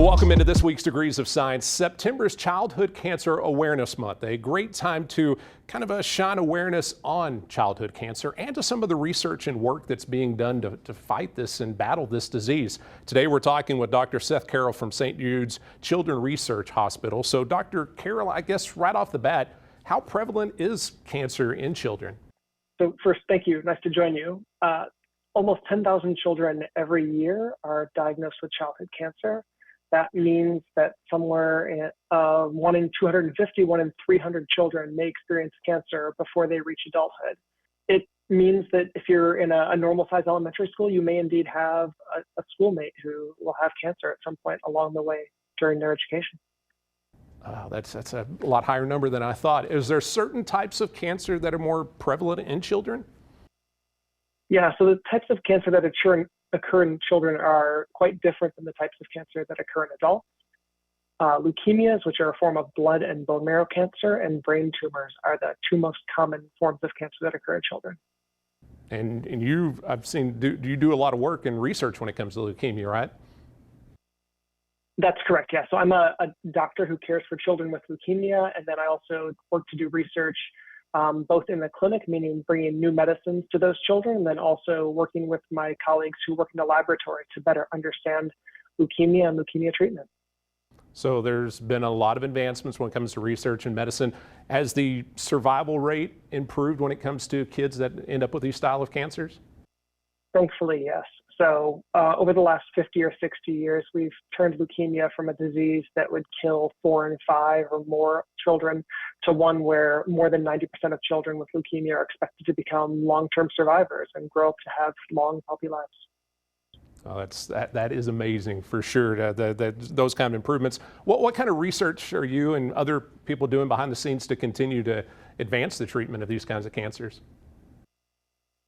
Well, welcome into this week's Degrees of Science. September's Childhood Cancer Awareness Month, a great time to kind of shine awareness on childhood cancer and to some of the research and work that's being done to fight this and battle this disease. Today we're talking with Dr. Seth Karol from St. Jude's Children's Research Hospital. So Dr. Karol, I guess right off the bat, how prevalent is cancer in children? So first, thank you. Nice to join you. Almost 10,000 children every year are diagnosed with childhood cancer. That means that somewhere in 1 in 250, 1 in 300 children may experience cancer before they reach adulthood. It means that if you're in a normal-sized elementary school, you may indeed have a schoolmate who will have cancer at some point along the way during their education. That's a lot higher number than I thought. Is there certain types of cancer that are more prevalent in children? Yeah, so the types of cancer that occur in children are quite different than the types of cancer that occur in adults. Leukemias, which are a form of blood and bone marrow cancer, and brain tumors are the two most common forms of cancer that occur in children. And I've seen, you do a lot of work and research when it comes to leukemia, right? That's correct, yeah. So I'm a doctor who cares for children with leukemia, and then I also work to do research both in the clinic, meaning bringing new medicines to those children, and then also working with my colleagues who work in the laboratory to better understand leukemia and leukemia treatment. So there's been a lot of advancements when it comes to research and medicine. Has the survival rate improved when it comes to kids that end up with these style of cancers? Thankfully, yes. So over the last 50 or 60 years, we've turned leukemia from a disease that would kill 4 in 5 or more children to one where more than 90% of children with leukemia are expected to become long-term survivors and grow up to have long, healthy lives. Oh, that is amazing for sure, those kind of improvements. What kind of research are you and other people doing behind the scenes to continue to advance the treatment of these kinds of cancers?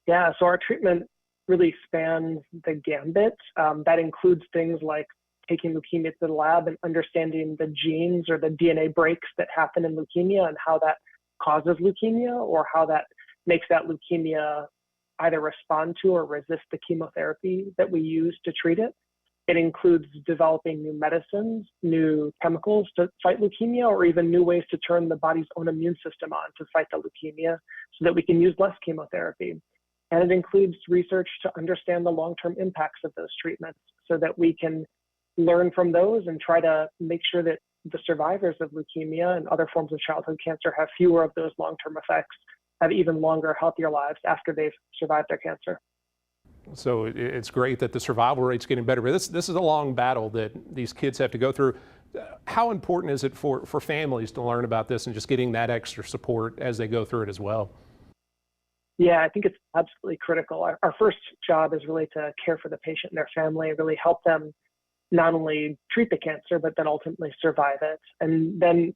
Yeah, so our treatment really spans the gambit. That includes things like taking leukemia to the lab and understanding the genes or the DNA breaks that happen in leukemia and how that causes leukemia, or how that makes that leukemia either respond to or resist the chemotherapy that we use to treat it. It includes developing new medicines, new chemicals to fight leukemia, or even new ways to turn the body's own immune system on to fight the leukemia so that we can use less chemotherapy. And it includes research to understand the long-term impacts of those treatments so that we can learn from those and try to make sure that the survivors of leukemia and other forms of childhood cancer have fewer of those long-term effects, have even longer, healthier lives after they've survived their cancer. So it's great that the survival rate's getting better, but this is a long battle that these kids have to go through. How important is it for families to learn about this and just getting that extra support as they go through it as well? Yeah, I think it's absolutely critical. Our first job is really to care for the patient and their family, really help them not only treat the cancer, but then ultimately survive it. And then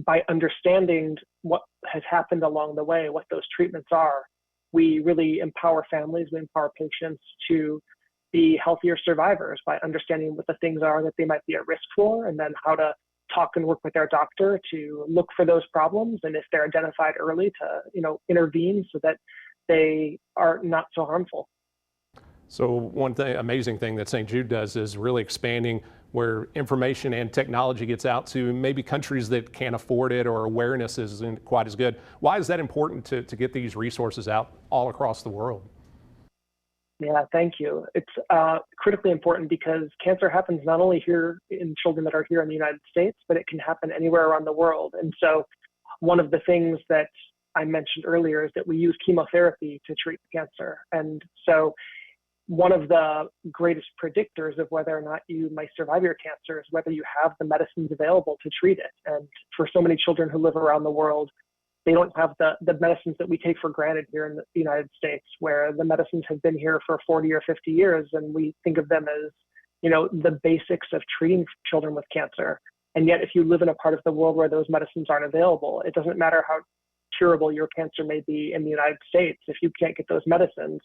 by understanding what has happened along the way, what those treatments are, we really empower families, we empower patients to be healthier survivors by understanding what the things are that they might be at risk for, and then how to talk and work with their doctor to look for those problems, and if they're identified early, to intervene so that they are not so harmful. So one amazing thing that St. Jude does is really expanding where information and technology gets out to maybe countries that can't afford it or awareness isn't quite as good. Why is that important to get these resources out all across the world? Yeah, thank you. It's critically important because cancer happens not only here in children that are here in the United States, but it can happen anywhere around the world. And so one of the things that I mentioned earlier is that we use chemotherapy to treat cancer. And so one of the greatest predictors of whether or not you might survive your cancer is whether you have the medicines available to treat it. And for so many children who live around the world, they don't have the medicines that we take for granted here in the United States, where the medicines have been here for 40 or 50 years, and we think of them as, the basics of treating children with cancer. And yet, if you live in a part of the world where those medicines aren't available, it doesn't matter how curable your cancer may be in the United States. If you can't get those medicines,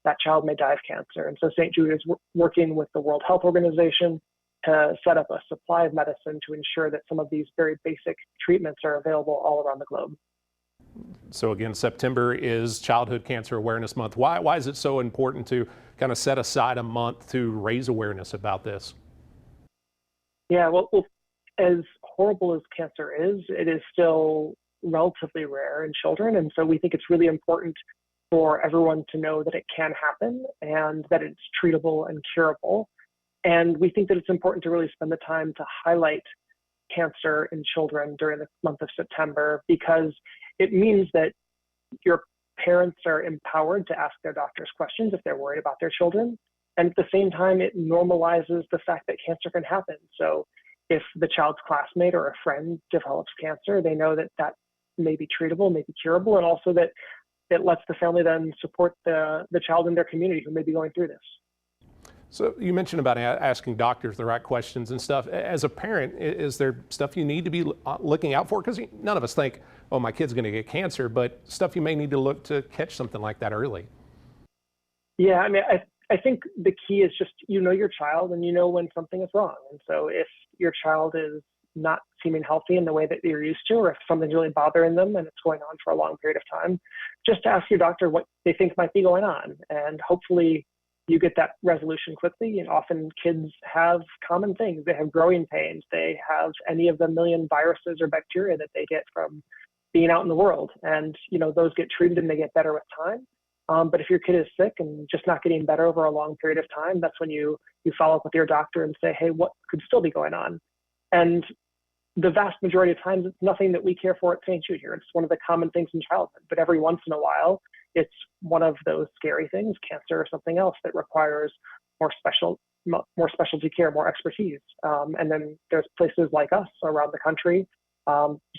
that child may die of cancer. And so St. Jude is working with the World Health Organization to set up a supply of medicine to ensure that some of these very basic treatments are available all around the globe. So again, September is Childhood Cancer Awareness Month. Why is it so important to kind of set aside a month to raise awareness about this? Yeah, well, as horrible as cancer is, it is still relatively rare in children. And so we think it's really important for everyone to know that it can happen and that it's treatable and curable. And we think that it's important to really spend the time to highlight cancer in children during the month of September, because it means that your parents are empowered to ask their doctors questions if they're worried about their children. And at the same time, it normalizes the fact that cancer can happen. So if the child's classmate or a friend develops cancer, they know that that may be treatable, may be curable, and also that it lets the family then support the child in their community who may be going through this. So you mentioned about asking doctors the right questions and stuff. As a parent, is there stuff you need to be looking out for? Because none of us think, oh, my kid's going to get cancer, but stuff you may need to look to catch something like that early. Yeah, I mean, I think the key is just, you know, your child and you know when something is wrong. And so if your child is not seeming healthy in the way that you're used to, or if something's really bothering them and it's going on for a long period of time, just ask your doctor what they think might be going on. And hopefully you get that resolution quickly. And often kids have common things. They have growing pains. They have any of the million viruses or bacteria that they get from being out in the world. And, you know, those get treated and they get better with time. But if your kid is sick and just not getting better over a long period of time, that's when you follow up with your doctor and say, hey, what could still be going on? And the vast majority of times, it's nothing that we care for at St. Jude here. It's one of the common things in childhood. But every once in a while, it's one of those scary things, cancer or something else that requires more specialty care, more expertise. And then there's places like us around the country.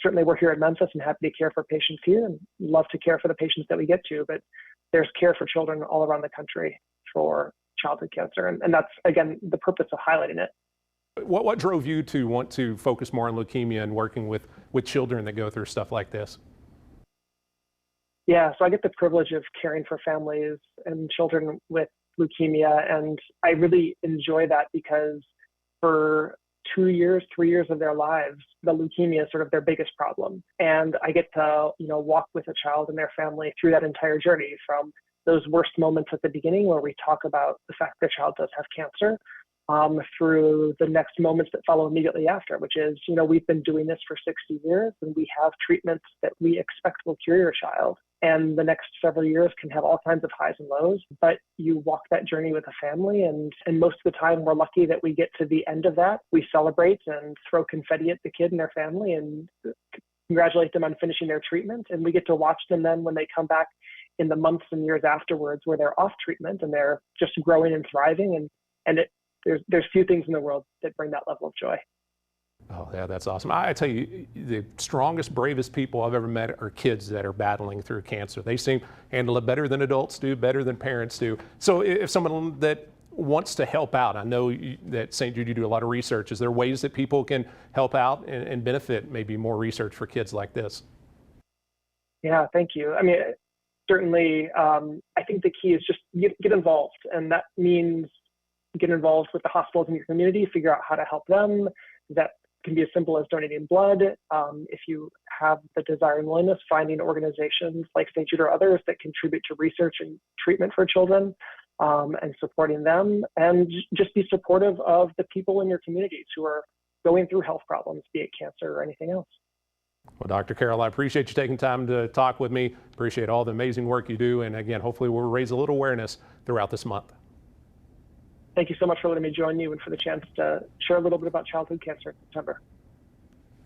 Certainly we're here at Memphis and happy to care for patients here and love to care for the patients that we get to, but there's care for children all around the country for childhood cancer. And that's, again, the purpose of highlighting it. What drove you to want to focus more on leukemia and working with children that go through stuff like this? Yeah, so I get the privilege of caring for families and children with leukemia, and I really enjoy that because for 2 years, 3 years of their lives, the leukemia is sort of their biggest problem. And I get to, you know, walk with a child and their family through that entire journey, from those worst moments at the beginning where we talk about the fact their child does have cancer, through the next moments that follow immediately after, which is, you know, we've been doing this for 60 years and we have treatments that we expect will cure your child. And the next several years can have all kinds of highs and lows, but you walk that journey with a family. And most of the time, we're lucky that we get to the end of that. We celebrate and throw confetti at the kid and their family and congratulate them on finishing their treatment. And we get to watch them then when they come back in the months and years afterwards, where they're off treatment and they're just growing and thriving. And there's few things in the world that bring that level of joy. Oh, yeah, that's awesome. I tell you, the strongest, bravest people I've ever met are kids that are battling through cancer. They seem to handle it better than adults do, better than parents do. So if someone that wants to help out, I know that St. Jude, you do a lot of research. Is there ways that people can help out and benefit maybe more research for kids like this? Yeah, thank you. I mean, certainly, I think the key is just get involved. And that means get involved with the hospitals in your community, figure out how to help them. That can be as simple as donating blood. If you have the desire and willingness, finding organizations like St. Jude or others that contribute to research and treatment for children, and supporting them, and just be supportive of the people in your communities who are going through health problems, be it cancer or anything else. Well, Dr. Karol, I appreciate you taking time to talk with me. Appreciate all the amazing work you do. And again, hopefully we'll raise a little awareness throughout this month. Thank you so much for letting me join you and for the chance to share a little bit about childhood cancer in September.